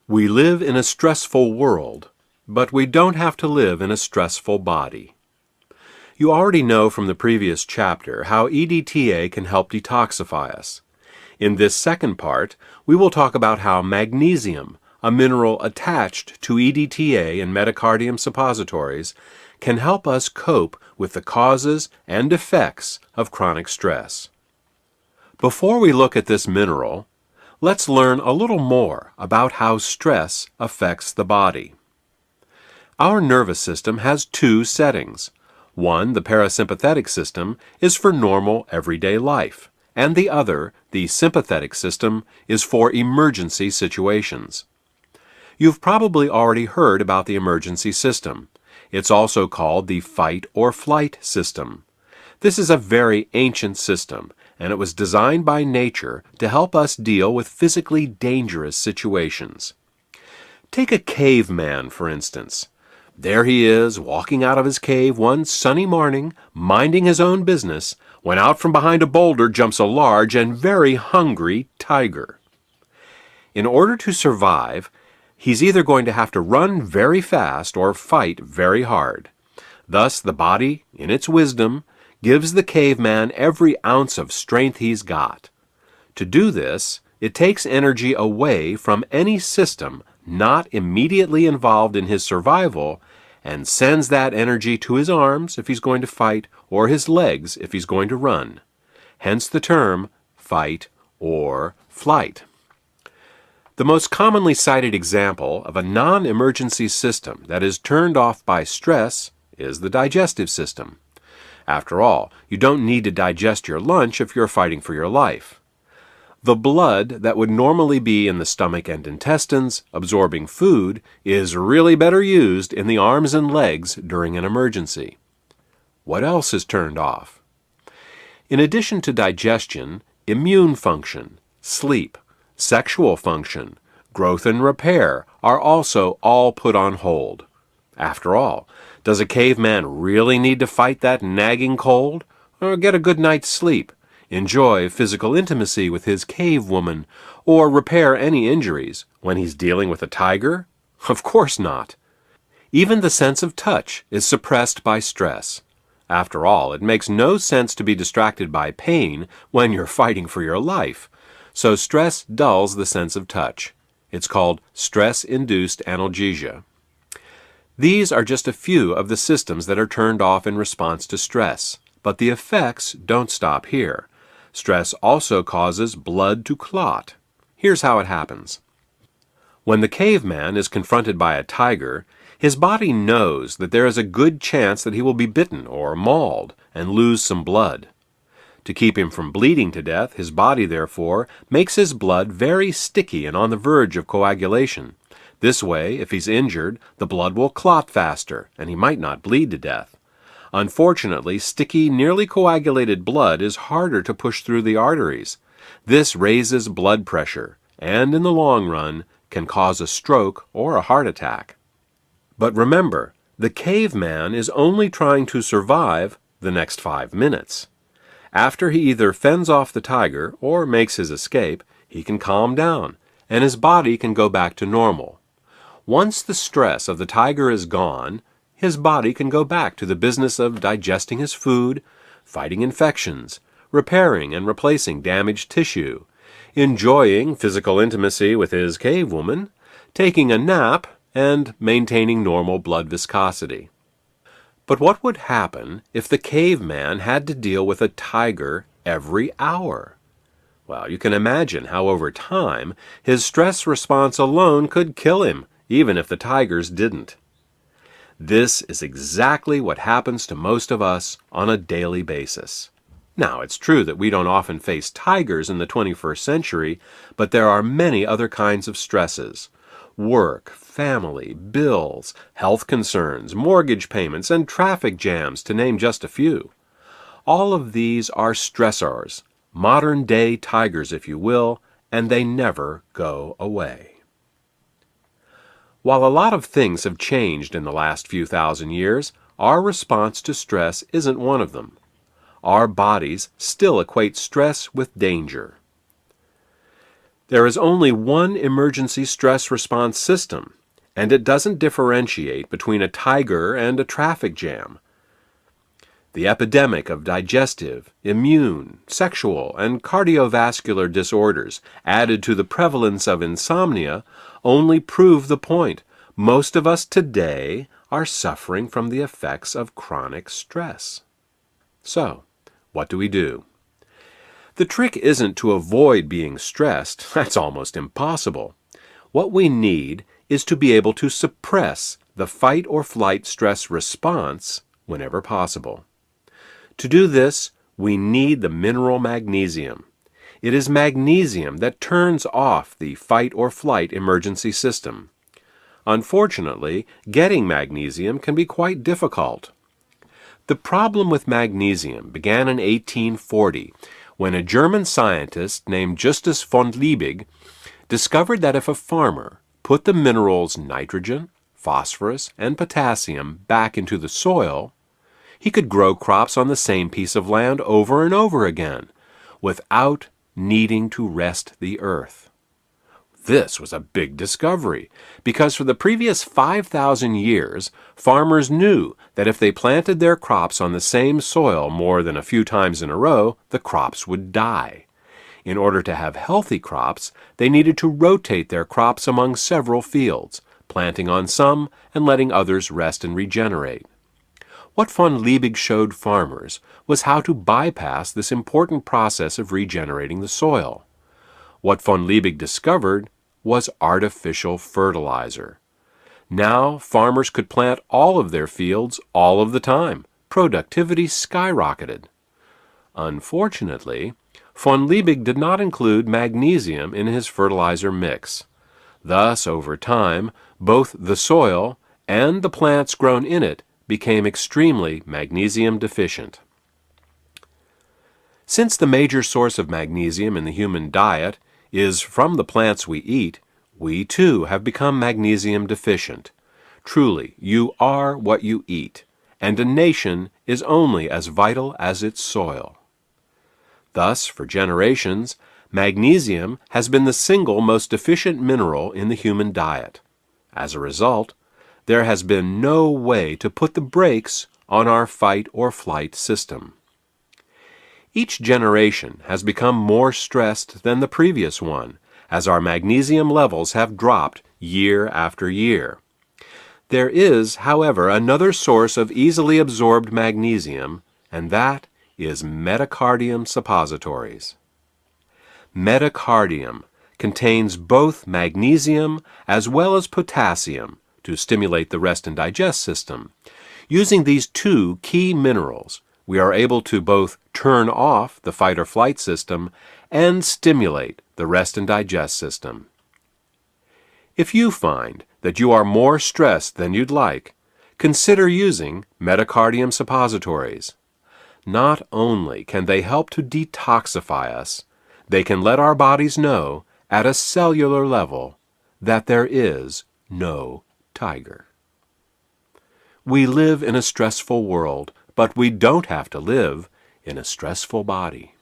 We live in a stressful world, but we don't have to live in a stressful body. You already know from the previous chapter how EDTA can help detoxify us. In this second part, we will talk about how magnesium, a mineral attached to EDTA and Medicardium suppositories, can help us cope with the causes and effects of chronic stress. Before we look at this mineral, let's learn a little more about how stress affects the body. Our nervous system has two settings. One, the parasympathetic system, is for normal everyday life, and the other, the sympathetic system, is for emergency situations. You've probably already heard about the emergency system. It's also called the fight or flight system. This is a very ancient system, and it was designed by nature to help us deal with physically dangerous situations. Take a caveman, for instance. There he is, walking out of his cave one sunny morning, minding his own business, when out from behind a boulder jumps a large and very hungry tiger. In order to survive, he's either going to have to run very fast or fight very hard. Thus, the body, in its wisdom, gives the caveman every ounce of strength he's got. To do this, it takes energy away from any system not immediately involved in his survival and sends that energy to his arms if he's going to fight or his legs if he's going to run. Hence the term fight or flight. The most commonly cited example of a non-emergency system that is turned off by stress is the digestive system. After all, you don't need to digest your lunch if you're fighting for your life. The blood that would normally be in the stomach and intestines, absorbing food, is really better used in the arms and legs during an emergency. What else is turned off? In addition to digestion, immune function, sleep, sexual function, growth and repair are also all put on hold. After all, does a caveman really need to fight that nagging cold, or get a good night's sleep, enjoy physical intimacy with his cave woman, or repair any injuries when he's dealing with a tiger? Of course not. Even the sense of touch is suppressed by stress. After all, it makes no sense to be distracted by pain when you're fighting for your life, so stress dulls the sense of touch. It's called stress-induced analgesia. These are just a few of the systems that are turned off in response to stress, but the effects don't stop here. Stress also causes blood to clot. Here's how it happens. When the caveman is confronted by a tiger, his body knows that there is a good chance that he will be bitten or mauled and lose some blood. To keep him from bleeding to death, his body, therefore, makes his blood very sticky and on the verge of coagulation. This way, if he's injured, the blood will clot faster, and he might not bleed to death. Unfortunately, sticky, nearly coagulated blood is harder to push through the arteries. This raises blood pressure, and in the long run, can cause a stroke or a heart attack. But remember, the caveman is only trying to survive the next 5 minutes. After he either fends off the tiger or makes his escape, he can calm down, and his body can go back to normal. Once the stress of the tiger is gone, his body can go back to the business of digesting his food, fighting infections, repairing and replacing damaged tissue, enjoying physical intimacy with his cave woman, taking a nap, and maintaining normal blood viscosity. But what would happen if the caveman had to deal with a tiger every hour? Well, you can imagine how over time his stress response alone could kill him, even if the tigers didn't. This is exactly what happens to most of us on a daily basis. Now, it's true that we don't often face tigers in the 21st century, but there are many other kinds of stresses. Work, family, bills, health concerns, mortgage payments, and traffic jams, to name just a few. All of these are stressors, modern-day tigers, if you will, and they never go away. While a lot of things have changed in the last few thousand years, our response to stress isn't one of them. Our bodies still equate stress with danger. There is only one emergency stress response system, and it doesn't differentiate between a tiger and a traffic jam. The epidemic of digestive, immune, sexual, and cardiovascular disorders added to the prevalence of insomnia only prove the point. Most of us today are suffering from the effects of chronic stress. So, what do we do? The trick isn't to avoid being stressed. That's almost impossible. What we need is to be able to suppress the fight or flight stress response whenever possible. To do this, we need the mineral magnesium. It is magnesium that turns off the fight or flight emergency system. Unfortunately, getting magnesium can be quite difficult. The problem with magnesium began in 1840 when a German scientist named Justus von Liebig discovered that if a farmer put the minerals nitrogen, phosphorus, and potassium back into the soil, he could grow crops on the same piece of land over and over again without needing to rest the earth. This was a big discovery because for the previous 5,000 years, farmers knew that if they planted their crops on the same soil more than a few times in a row, the crops would die. In order to have healthy crops, they needed to rotate their crops among several fields, planting on some and letting others rest and regenerate. What von Liebig showed farmers was how to bypass this important process of regenerating the soil. What von Liebig discovered was artificial fertilizer. Now farmers could plant all of their fields all of the time. Productivity skyrocketed. Unfortunately, von Liebig did not include magnesium in his fertilizer mix. Thus, over time, both the soil and the plants grown in it became extremely magnesium deficient. Since the major source of magnesium in the human diet is from the plants we eat, we too have become magnesium deficient. Truly, you are what you eat, and a nation is only as vital as its soil. Thus, for generations, magnesium has been the single most deficient mineral in the human diet. As a result, there has been no way to put the brakes on our fight or flight system. Each generation has become more stressed than the previous one, as our magnesium levels have dropped year after year. There is, however, another source of easily absorbed magnesium, and that is Medicardium suppositories. Medicardium contains both magnesium as well as potassium to stimulate the rest and digest system. Using these two key minerals, we are able to both turn off the fight or flight system and stimulate the rest and digest system. If you find that you are more stressed than you'd like, consider using Medicardium suppositories. Not only can they help to detoxify us, they can let our bodies know at a cellular level that there is no tiger. We live in a stressful world, but we don't have to live in a stressful body.